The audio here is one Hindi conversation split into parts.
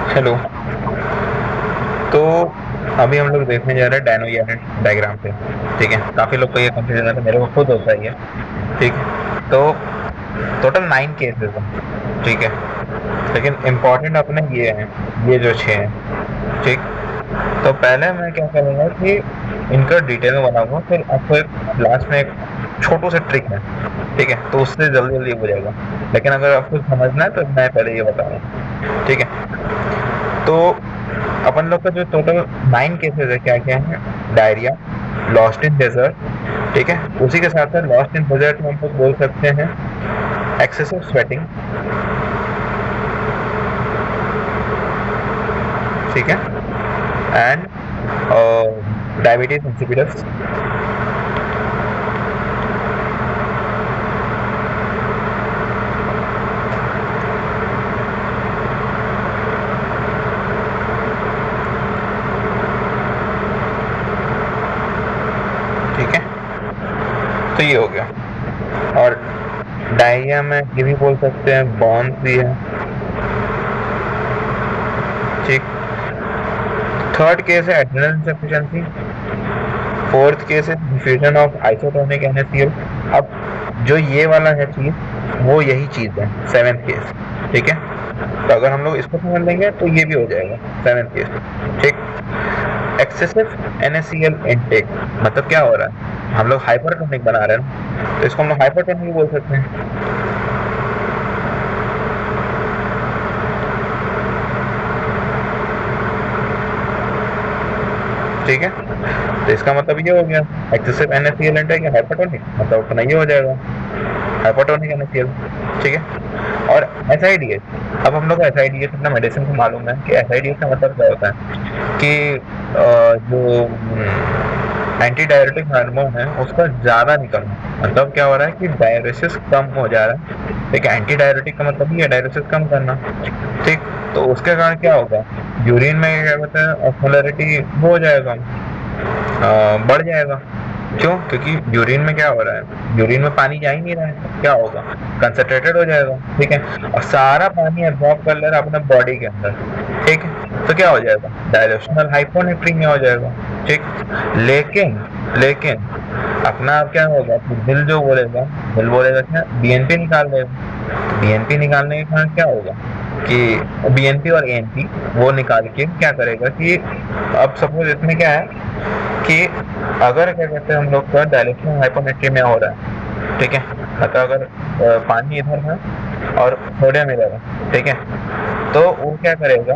हेलो। तो अभी हम लोग देखने जा रहे हैं डायनोमिक डायग्राम पे। ठीक है, काफ़ी लोग को ये कंफ्यूजन है, मेरे को खुद होता ही है। ठीक है, तो टोटल 9 केसेस हैं। ठीक है, लेकिन इम्पोर्टेंट अपने ये हैं, ये जो 6 हैं। ठीक, तो पहले मैं क्या करूँगा कि इनका डिटेल में बनाऊंगा, फिर आपको एक लास्ट में एक छोटू सा ट्रिक है। ठीक है, तो उससे जल्दी जल्दी हो जाएगा। लेकिन अगर आपको समझना है तो मैं पहले ये बता रहा हूँ। ठीक है, तो अपन लोग का जो टोटल 9 केसेस है, क्या क्या है? Diarrhoea, lost in desert. ठीक है, उसी के साथ साथ लॉस्ट इन डेजर्ट में हम लोग बोल सकते हैं एक्सेसिव स्वेटिंग। ठीक है, एंड डायबिटीज इंसिपिडस। ठीक है, तो ये हो गया। और डायरिया में ये भी बोल सकते हैं, बॉन्स भी है। ठीक, थर्ड केस है एड्रेनल इंसफिशिएंसी। फोर्थ केस है डिफ्यूजन ऑफ आइसोटोनिक NaCl। अब जो ये वाला है चीज, वो यही चीज है सेवेंथ केस। ठीक है, तो अगर हम लोग इसको समझ लेंगे तो ये भी हो जाएगा सेवेंथ केस। ठीक, एक्सेसिव NaCl इनटेक मतलब क्या हो रहा है? हम लोग हाइपरटोनिक बना रहे हैं ना, तो इसको हम लोग हाइपरटोनिक भी बोल सकते हैं। ठीक है, तो इसका मतलब ये हो गया एक्सेसिव NaCl इनटेक या हाइपरटोनिक, मतलब अपना ये हो जाएगा हाइपरटोनिक NaCl। ठीक है, और SIDH। अब हम लोग को SIDH अपना मेडिसिन से मालूम है कि SIDH का मतलब क्या होता है कि जो एंटी डायरेटिक हार्मोन है उसका ज़्यादा निकलना। मतलब क्या हो रहा है कि डायरेसिस कम हो जा रहा है। ठीक है, एंटी डायरेटिक का मतलब ही है डायरेसिस कम करना। ठीक, तो उसके कारण क्या होगा? यूरिन में क्या होता है, ऑस्मोलैरिटी वो हो जाएगा, बढ़ जाएगा। क्यों? क्योंकि यूरिन में क्या हो रहा है, यूरिन में पानी जा ही नहीं रहा है, क्या होगा? कंसंट्रेटेड हो जाएगा। ठीक है, और सारा पानी एब्जॉर्ब कर ले रहा है अपने बॉडी के अंदर। ठीक है, तो क्या हो जाएगा? डायरेक्शनल हाइपोनेट्रीमिया हो जाएगा। ठीक, लेकिन लेकिन अपना अब क्या होगा कि दिल जो बोलेगा, दिल बोलेगा क्या? BNP निकाल देगा। BNP निकालने के कारण क्या होगा कि BNP और ANP वो निकाल के क्या करेगा कि अब सपोज इसमें क्या है कि अगर क्या कहते हैं हम लोग का डायलेक्शन हाइपोनेट्रीमिया हो रहा है। ठीक है, मतलब अगर पानी इधर है और सोडियम इधर है। ठीक है, तो वो क्या करेगा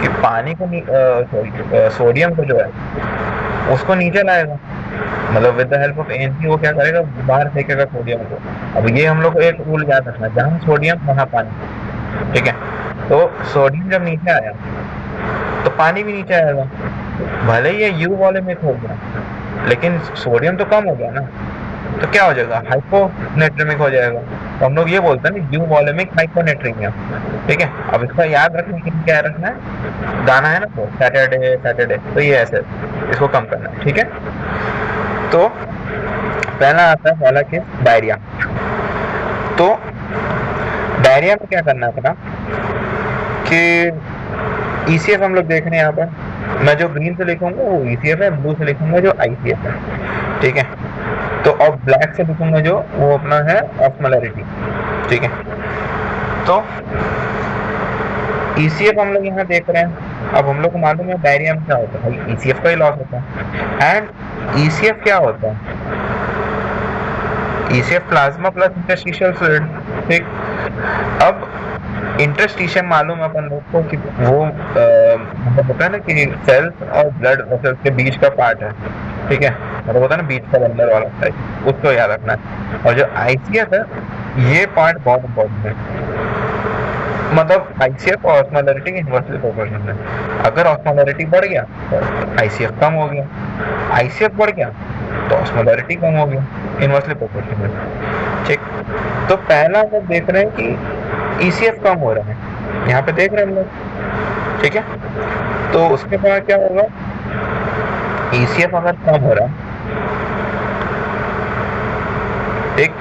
कि पानी को सॉरी सोडियम को जो है उसको नीचे लाएगा। मतलब with the help of ANP वो क्या करेगा, बाहर फेंकेगा सोडियम को। अब ये हम लोग को एक रूल याद रखना है, जहाँ सोडियम वहाँ पानी। ठीक है, तो सोडियम जब नीचे आया तो पानी भी नीचे आएगा। भले ही ये यू वॉल्यूमिक हो गया, लेकिन सोडियम तो कम हो गया ना, तो क्या हो जाएगा? हाइपोनेट्रीमिक हो जाएगा। तो हम लोग ये बोलते हैं ना, यू वॉल्यूमिक हाइपोनेट्रीमिया। ठीक है, अब इसका याद रखने के लिए क्या रखना है? गाना है ना, तो सैटरडे सैटरडे, तो ये ऐसे इसको कम करना है। ठीक है, तो पहला आता है, पहला केस डायरिया। तो डायरिया में क्या करना है अपना कि ECF हम लोग देख रहे हैं यहाँ पर। मैं जो ग्रीन से लिखूंगा वो ECF है, ब्लू से लिखूंगा जो ICF है। ठीक है, तो और ब्लैक से लिखूंगा जो वो अपना है ऑस्मोलैरिटी। ठीक है, तो ECF हम लोग यहाँ देख रहे हैं। अब हम लोग को मालूम है डायरिया में क्या होता है, भाई ECF का ही लॉस होता है। एंड ECF क्या होता है? ECF plasma plus interstitial fluid. ठीक, अब इंटरस्टिशियम मालूम है अपन लोग को कि वो मतलब होता है ना कि सेल्स और ब्लड वेसल्स के बीच का पार्ट है। ठीक है, मतलब होता है ना बीच का अंदर वाला साइड, उसको याद रखना है। और जो ICF है, ये पार्ट बहुत इंपॉर्टेंट है। मतलब ICF और ऑस्मोलैरिटी इन्वर्सली प्रोपोर्शनल है। अगर ऑस्मोलैरिटी बढ़ गया तो ICF कम हो गया, ICF बढ़ गया तो ऑस्मोलैरिटी कम हो गया, इन्वर्सली प्रोपोर्शनल। ठीक, तो पहला हम लोग देख रहे हैं कि ECF कम हो रहा है, यहाँ पे देख रहे हैं हम लोग। ठीक है, तो उसके बाद क्या होगा? ECF अगर कम हो रहा है, ठीक,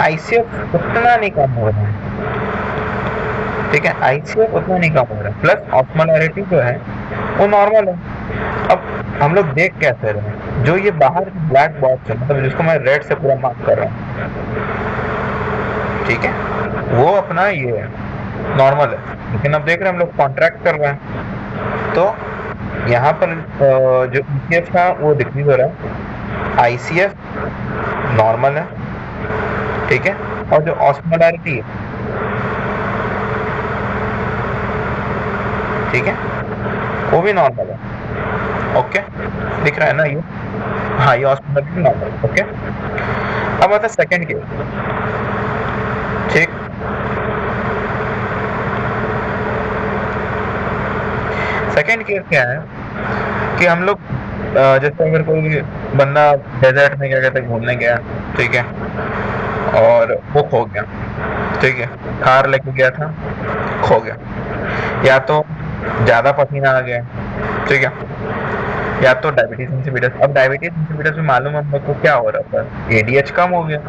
ICF उतना नहीं कम हो रहा है। ठीक है, आईसीएफ उतना नहीं कम हो रहा है, प्लस ऑस्मोलैरिटी जो है वो नॉर्मल है। अब हम लोग देख कैसे रहे हैं, जो ये बाहर की ब्लैक बॉक्स है, मतलब जिसको मैं रेड से पूरा मार्क कर रहा हूँ, ठीक है, वो अपना ये है, नॉर्मल है। लेकिन अब देख रहे हैं हम लोग कॉन्ट्रैक्ट कर रहे हैं, तो यहाँ पर जो ईसीएफ था वो डिक्रीज हो रहा है, आईसीएफ नॉर्मल है, ठीक है, और जो ऑस्मोलैरिटी है, ठीक है, वो भी नॉर्मल है। ओके, दिख रहा है ना ये? हाँ, ये ऑस्मोलैरिटी नॉर्मल। ओके, अब आता है सेकंड केस। ठीक, सेकंड केस क्या है कि हम लोग जैसे अगर कोई बंदा डेजर्ट में क्या कहते हैं घूमने गया, ठीक है, और वो खो गया, ठीक है, कार लेके गया था, खो गया, या तो ज्यादा पसीना आ गया, ठीक है, या तो डायबिटीज इंसिपिडस। अब डायबिटीज इंसिपिडस में मालूम है हम लोग को क्या हो रहा था, एडीएच कम हो गया,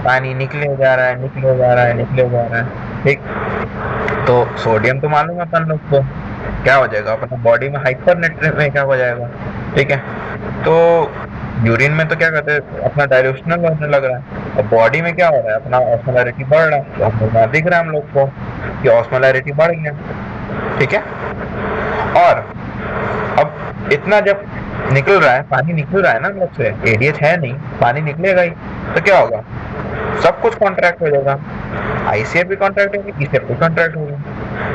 पानी निकले जा रहा है, निकले जा रहा है, निकले जा रहा है, ठीक। तो सोडियम तो मालूम है अपन लोग को क्या हो जाएगा, अपना बॉडी में हाइपर में क्या हो जाएगा, ठीक है। तो यूरिन में तो क्या कहते हैं, अपना डायरेक्शनल होने लग रहा है, और बॉडी में क्या हो रहा है, अपना ऑस्मोलैरिटी बढ़ रहा है, तो हम लोग दिख रहा है हम लोग को कि ऑस्मोलैरिटी बढ़ गया, ठीक है। और अब इतना जब निकल रहा है, पानी निकल रहा है ना हम लोग से, एडीएच है नहीं, पानी निकलेगा ही, तो क्या होगा, सब कुछ कॉन्ट्रैक्ट हो जाएगा, आईसीएफ भी कॉन्ट्रैक्ट होगी, ईसीएफ भी कॉन्ट्रैक्ट होगी,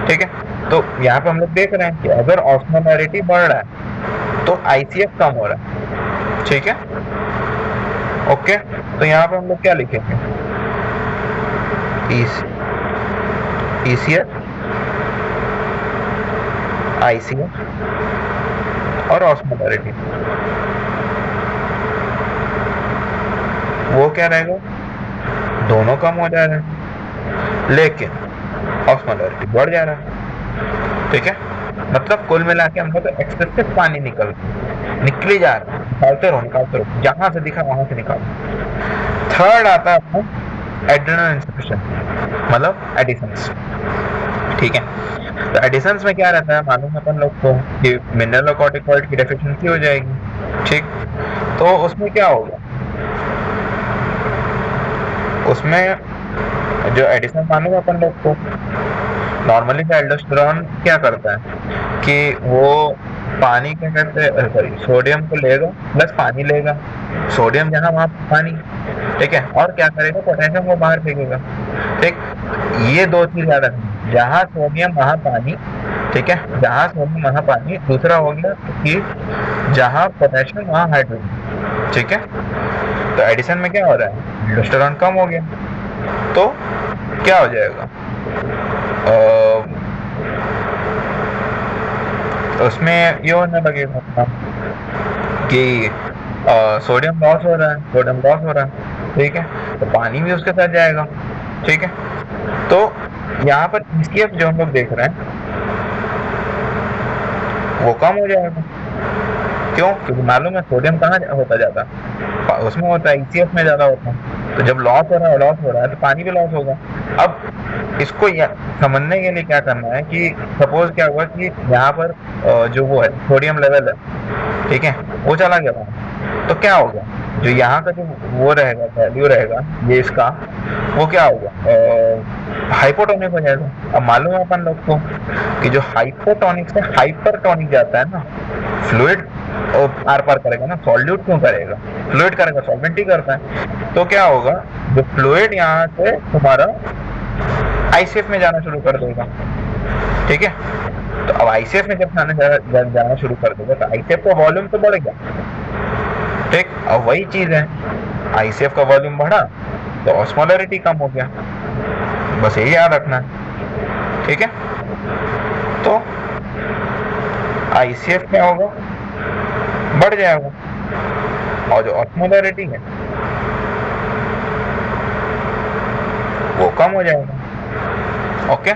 ठीक है। तो यहाँ पे हम लोग देख रहे हैं कि अगर ऑस्मोलैरिटी बढ़ रहा है तो आईसीएफ कम हो रहा है, ठीक है। ओके, तो यहाँ पे हम लोग क्या लिखेंगे, ईसीएफ, आईसीएफ और ऑस्मोलैरिटी, वो क्या रहेगा, दोनों कम हो जा रहे हैं, लेकिन ऑस्मोलैरिटी बढ़ जा रहा है, ठीक है। मतलब कुल मिला के हम लोग एक्सेसिव पानी निकली जा रहा है, निकालते रहो, जहां से दिखा वहां से निकालो। थर्ड आता है अपना एड्रेनल इन्सफिशिएंसी, मतलब एडिशंस, ठीक है। तो एडिशंस में क्या रहता है, मालूम है अपन लोग को कि मिनरल और कॉर्टिकॉइड की डेफिशिएंसी हो जाएगी, ठीक। तो उसमें क्या होगा, उसमें जो एडिशन मालूम है अपन लोग को, नॉर्मली एल्डोस्टेरोन क्या करता है कि वो पानी क्या कहते हैं, सॉरी, सोडियम को लेगा प्लस पानी लेगा, सोडियम जहाँ वहाँ पानी, ठीक है, और क्या करेगा, पोटेशियम को बाहर फेंकेगा, ठीक। ये दो चीज याद रखनी, जहाँ सोडियम वहाँ पानी, ठीक है, जहाँ सोडियम वहाँ पानी। दूसरा हो गया कि जहाँ पोटेशियम वहाँ हाइड्रोजन, ठीक है। तो एडिशन में क्या हो रहा है, एल्डोस्टेरोन कम हो गया, तो क्या हो जाएगा, उसमें ये होने लगेगा कि सोडियम लॉस हो रहा है, ठीक है, तो पानी भी उसके साथ जाएगा, ठीक है। तो यहाँ पर ईसीएफ जो हम लोग देख रहे हैं वो कम हो जाएगा, क्यों, क्योंकि मालूम है सोडियम कहाँ होता जाता, उसमें होता है, ईसीएफ में ज्यादा होता है। तो जब लॉस हो रहा है तो पानी भी लॉस होगा। अब इसको समझने के लिए क्या करना है कि सपोज क्या हुआ कि यहाँ पर जो वो है सोडियम लेवल है, ठीक है, वो चला गया वहाँ, तो क्या होगा, जो यहाँ का जो वो रहेगा, वैल्यू रहेगा ये इसका, वो क्या होगा, हाइपोटोनिक हो जाएगा। अब मालूम है अपन लोग को कि जो हाइपोटोनिक से हाइपरटोनिक जाता है ना, फ्लूइड आर पार करेगा ना, सॉल्यूट क्यों करेगा, फ्लूइड करेगा, सॉल्वेंट ही करता है। तो क्या होगा, जो फ्लूइड यहाँ से तुम्हारा आईसीएफ में जाना शुरू कर देगा, ठीक है। तो अब आईसीएफ में जब जाना शुरू कर देगा तो आईसीएफ का वॉल्यूम तो बढ़ गया, ठीक। अब वही चीज है, आईसीएफ का वॉल्यूम बढ़ा तो ऑस्मोलैरिटी कम हो गया, बस यही याद रखना है, ठीक है। तो आईसीएफ क्या होगा, बढ़ जाएगा, और जो ऑस्मोलैरिटी है वो कम हो जाएगा। Okay,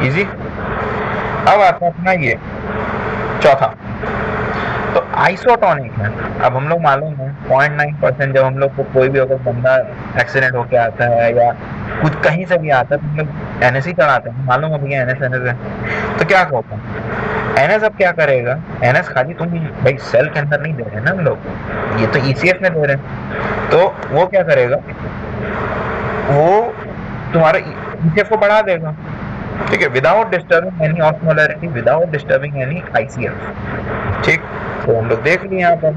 easy. अब आता है अपना ये चौथा, तो आइसोटोनिक है। अब हम लोग मालूम है 0.9% जब हम लोग को कोई भी अगर बंदा एक्सीडेंट होके आता है या कुछ कहीं से भी आता है तो हम लोग NS ही चढ़ाते हैं, मालूम है भैया NS NS है, तो क्या होगा, NS अब क्या करेगा, NS खाली तुम भाई सेल के अंदर नहीं दे रहे हैं ना हम लोग, ये तो ECF में दे रहे हैं, तो वो क्या करेगा, वो तुम्हारा ECF को बढ़ा देगा, ठीक है, without disturbing any osmolarity, without disturbing any ICF, ठीक। तो हम लोग देख लिए यहाँ पर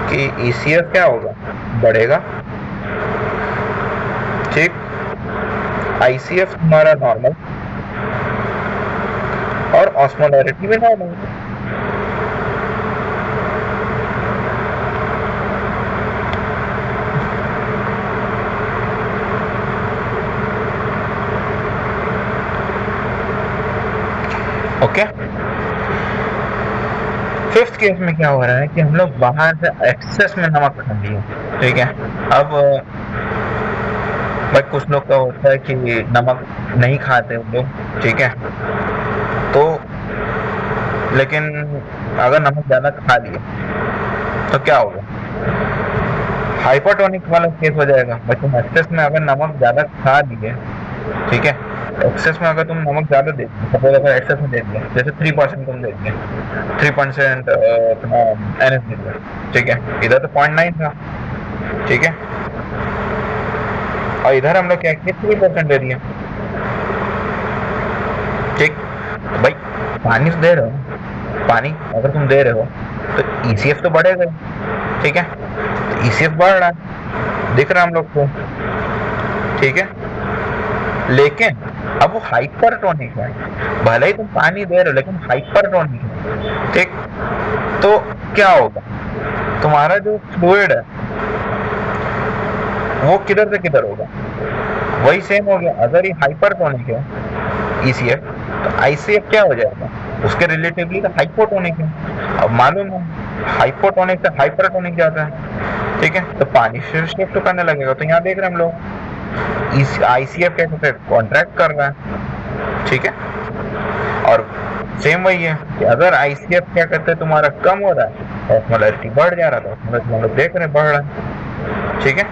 कि ECF क्या होगा, बढ़ेगा, ठीक, ICF हमारा नॉर्मल और ऑस्मोलैरिटी भी नॉर्मल। ओके, फिफ्थ केस में क्या हो रहा है कि हम लोग बाहर से एक्सेस में नमक खा लिए, ठीक है। अब भाई कुछ लोग का होता है कि नमक नहीं खाते वो लोग, ठीक है, तो लेकिन अगर नमक ज़्यादा खा लिए तो क्या होगा, हाइपरटोनिक वाला केस हो जाएगा। भाई तुम एक्सेस में अगर नमक ज़्यादा खा लिए, ठीक है, एक्सेस में अगर तुम नमक ज़्यादा दे दिए, सपोज अगर एक्सेस में दे दिया, जैसे 3% तुम दे दिए, 3% NS दे दिया, ठीक है, इधर तो 0.9 था, ठीक है, और इधर हम लोग क्या किए, 3% दे दिए, ठीक। तो भाई पानी तो दे रहे हो, पानी अगर तुम दे रहे हो तो ECF तो बढ़ेगा ही, ठीक है, तो ECF बढ़ रहा है, दिख रहा है हम लोग को, ठीक है, लेकिन अब वो हाइपरटोनिक है, भले ही तुम पानी दे रहे हो लेकिन हाइपरटोनिक है, ठीक। तो क्या होगा, तुम्हारा जो फ्लूइड है वो किधर से किधर होगा, वही सेम हो गया, अगर ये हाइपरटोनिक है ECF तो ICF क्या हो जाएगा, उसके रिलेटिवली तो हाइपोटोनिक है। अब मालूम है हाइपोटोनिक से हाइपरटोनिक जाता है, ठीक है, तो पानी फिर शिफ्ट करने लगेगा। तो यहाँ देख रहे हैं हम लोग ICF क्या कहते हैं, कॉन्ट्रैक्ट कर रहा है, ठीक है, और सेम वही है कि अगर ICF क्या कहते हैं तुम्हारा कम हो रहा है, ऑस्मोलैरिटी बढ़ जा रहा था, ऑस्मोलैरिटी हम लोग देख रहे हैं बढ़ रहा है, ठीक है,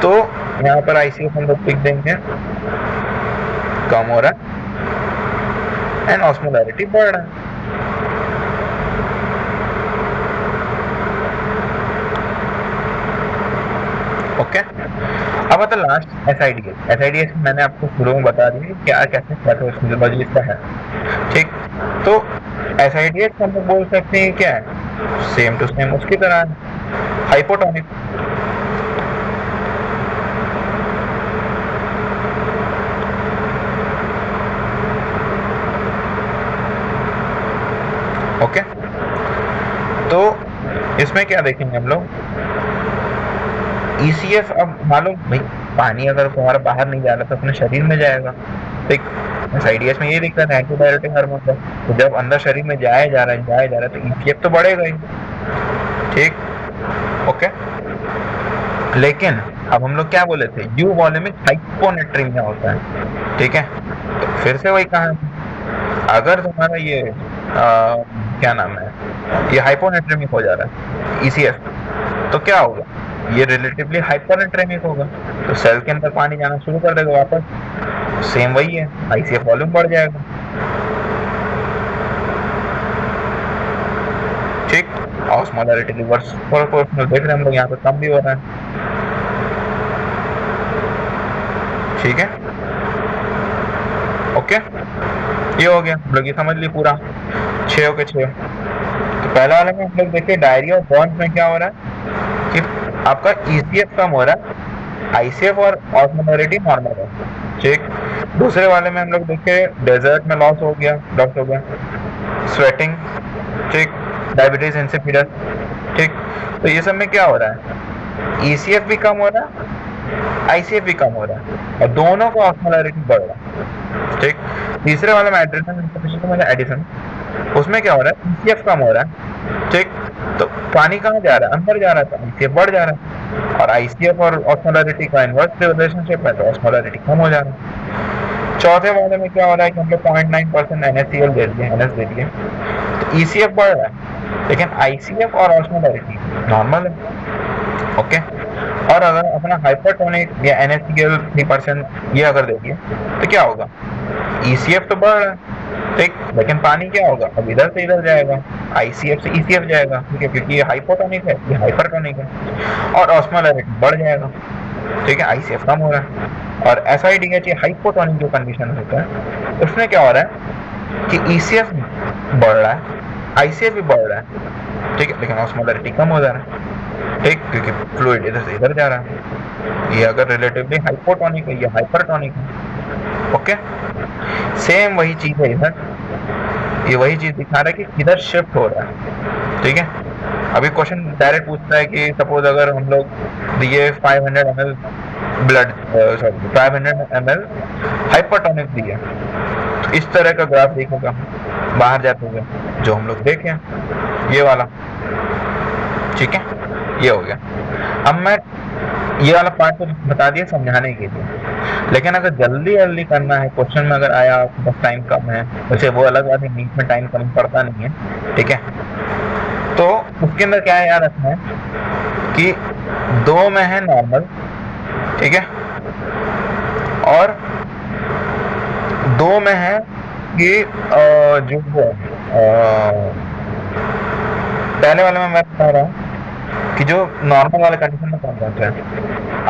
तो यहाँ पर ICF हम लोग लिख देंगे कम हो रहा है एंड ऑस्मोलैरिटी बढ़ रहा है। ओके, अब आता लास्ट SIDH। SIDH मैंने आपको शुरू में बता दी क्या कैसे पैथोफिजियोलॉजी इसका है, ठीक। तो SIDH हम लोग बोल सकते हैं क्या है, सेम टू सेम उसकी तरह है, हाइपोटोनिक, ओके। तो इसमें क्या देखेंगे हम लोग, ECF अब मालूम भाई पानी अगर तुम्हारा बाहर नहीं जा रहा तो अपने शरीर में जाएगा, ठीक। SIDH में ये दिक्कत है, एंटीबायोटिक हार्मोन का, तो जब अंदर शरीर में जाया जा रहा है तो ECF तो बढ़ेगा ही, ठीक, ओके। लेकिन अब हम लोग क्या बोले थे, यूवोलेमिक हाइपोनेट्रीमिया होता है, ठीक है, तो फिर से वही कहानी, अगर तुम्हारा ये क्या नाम है, ये हाइपोनेट्रेमिक हो जा रहा है ECF, तो क्या होगा, ये रिलेटिवली हाइपरनेट्रेमिक होगा, तो सेल के अंदर पानी जाना शुरू कर देगा वापस, सेम वही है, ICF वॉल्यूम बढ़ जाएगा, ठीक। ऑस्मोलैरिटी रिवर्स प्रोपोर्शनल देख रहे हैं हम लोग, यहाँ पे कम भी हो रहा है, ठीक है, ओके। ये हो गया, हम लोग ये समझ लिए पूरा 6 के 6। तो पहला वाले में हम लोग देखिए डायरिया और बर्न्स में क्या हो रहा है कि आपका ECF कम हो रहा है, ICF और ऑस्मोलैरिटी नॉर्मल है, ठीक। दूसरे वाले में हम लोग देखे डेजर्ट में लॉस हो गया, स्वेटिंग, ठीक, डायबिटीज इंसिपिडस, ठीक। तो ये सब में क्या हो रहा है, ECF भी कम हो रहा है, ICF भी कम हो रहा है, और दोनों का ऑस्मोलैरिटी बढ़ रहा है, ठीक। तीसरे वाले में एडिशन, उसमें क्या हो रहा है, ECF कम हो रहा है, ठीक। तो पानी कहाँ जा रहा है, अंदर जा रहा है, तो ICF बढ़ जा रहा है, और ICF और ऑस्मोलैरिटी का इनवर्स रिलेशनशिप है, तो ऑस्मोलैरिटी कम हो जा रहा है। चौथे वाले में क्या हो रहा है कि हम लोग 0.9% NaCl दे दिए, NS दे दिए, तो ECF बढ़ रहा है, लेकिन ICF और ऑस्मोलैरिटी नॉर्मल है, ओके। और अगर अपना हाइपरटोनिक या NaCl 3% ये अगर देखिए तो क्या होगा, ECF तो बढ़ रहा है, ठीक, लेकिन पानी क्या होगा, अब इधर से इधर जाएगा, ICF से ECF जाएगा, ठीक है, क्योंकि ये हाइपोटोनिक है, ये हाइपरटोनिक है, और ऑस्मोलैरिटी बढ़ जाएगा, ठीक है, ICF कम हो रहा है। और SiDH हाइपोटोनिक जो कंडीशन होता है उसमें क्या हो रहा है कि ECF बढ़ रहा है, ICF भी बढ़ रहा है, ठीक है, लेकिन ऑस्मोलैरिटी कम हो जा रहा है, ठीक, क्योंकि फ्लूइड इधर से इधर जा रहा है। ये अगर रिलेटिवली हाइपोटोनिक है, ये हाइपरटोनिक है, ओके। सेम वही चीज है इधर, ये वही चीज दिखा रहा है कि किधर शिफ्ट हो रहा है, ठीक है। अभी क्वेश्चन डायरेक्ट पूछता है कि सपोज अगर हम लोग दिए 500 ml blood, sorry 500 ml hypertonic दिए, तो इस तरह का ग्राफ दिखेगा बाहर जाते हुए, जो हम लोग देखें ये वाला, ठीक है, ये हो गया। अब मैं ये वाला पार्ट तो बता दिया समझाने के लिए, लेकिन अगर जल्दी जल्दी करना है, क्वेश्चन में अगर आया बस टाइम कम है, वैसे वो अलग बात है, नीट में टाइम कम पड़ता नहीं है, ठीक है, तो उसके अंदर क्या याद रखना है कि 2 में है नॉर्मल, ठीक है, और 2 में है कि जो पहले वाले में मैं बता रहा हूँ कि जो नॉर्मल वाले कंडीशन में कौन कौन सा है,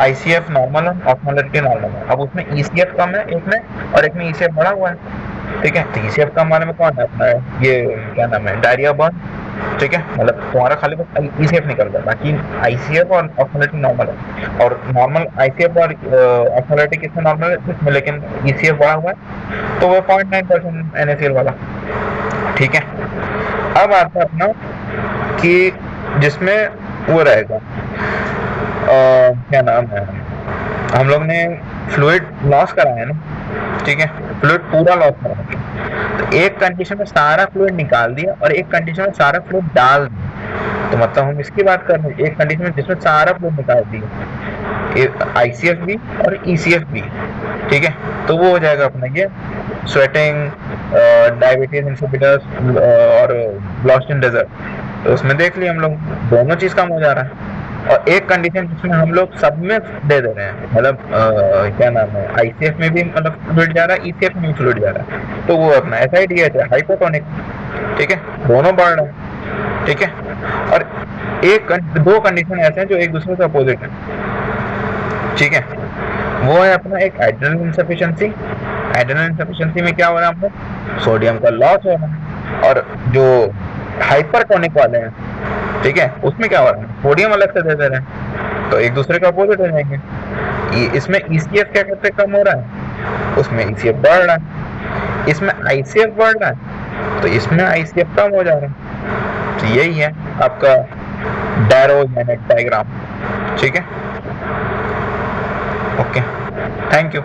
ICF नॉर्मल है, ऑस्मोलैरिटी नॉर्मल है, अब उसमें ECF कम है एक में, और एक में ECF बढ़ा हुआ है, ठीक है, तो ECF कम वाले में कौन है अपना, ये क्या नाम है, डायरिया बर्न, ठीक है, मतलब तुम्हारा खाली बस ECF निकल रहा है, बाकी ICF और ऑस्मोलैरिटी नॉर्मल है, और नॉर्मल ICF और ऑस्मोलैरिटी किसमें नॉर्मल है जिसमें, लेकिन ECF बढ़ा हुआ है, तो वो 0.9% NaCl वाला, ठीक है। अब आता है अपना कि जिसमें वो रहेगा क्या नाम है, हम लोग ने फ्लूइड लॉस करा है ना, ठीक है, फ्लूइड पूरा लॉस करा है, तो एक कंडीशन में सारा फ्लूइड निकाल दिया और एक कंडीशन में सारा फ्लूइड डाल दिया, तो मतलब हम इसकी बात कर रहे हैं एक कंडीशन में जिसमें सारा फ्लूइड निकाल दिया, ICF भी और ECF भी, ठीक है, तो वो हो जाएगा अपना ये स्वेटिंग, डायबिटीज इंसिपिडस और लॉस्ट इन डेजर्ट, तो उसमें देख लिया हम लोग दोनों चीज कम हो जा रहा है। और एक कंडीशन जिसमें हम लोग सब में दे दे रहे हैं, मतलब क्या नाम है, ICF में भी मतलब फ्लूइड जा रहा है, ECF में भी फ्लूइड जा रहा है, तो वो अपना SiDH है हाइपोटोनिक, ठीक है, दोनों बढ़ रहे हैं, ठीक है। और दो कंडीशन ऐसे हैं जो एक दूसरे से अपोजिट है, ठीक है, वो है अपना एक एड्रेनल इनसफिशिएंसी, एड्रेनल इनसफिशिएंसी में क्या हो रहा है आपको, सोडियम का लॉस हो रहा है, और जो हाइपरटोनिक वाले हैं, ठीक है, उसमें क्या हो रहा है, सोडियम अलग से दे दे रहे हैं, तो एक दूसरे के अपोजिट हो जाएंगे। इसमें ECF क्या करते कम हो रहा है, उसमें ECF बढ़ रहा है, इसमें ICF बढ़ रहा है, तो इसमें ICF कम हो जा रहा है, तो यही है आपका डायरोमैनिक डायग्राम, ठीक है, ओके, थैंक यू।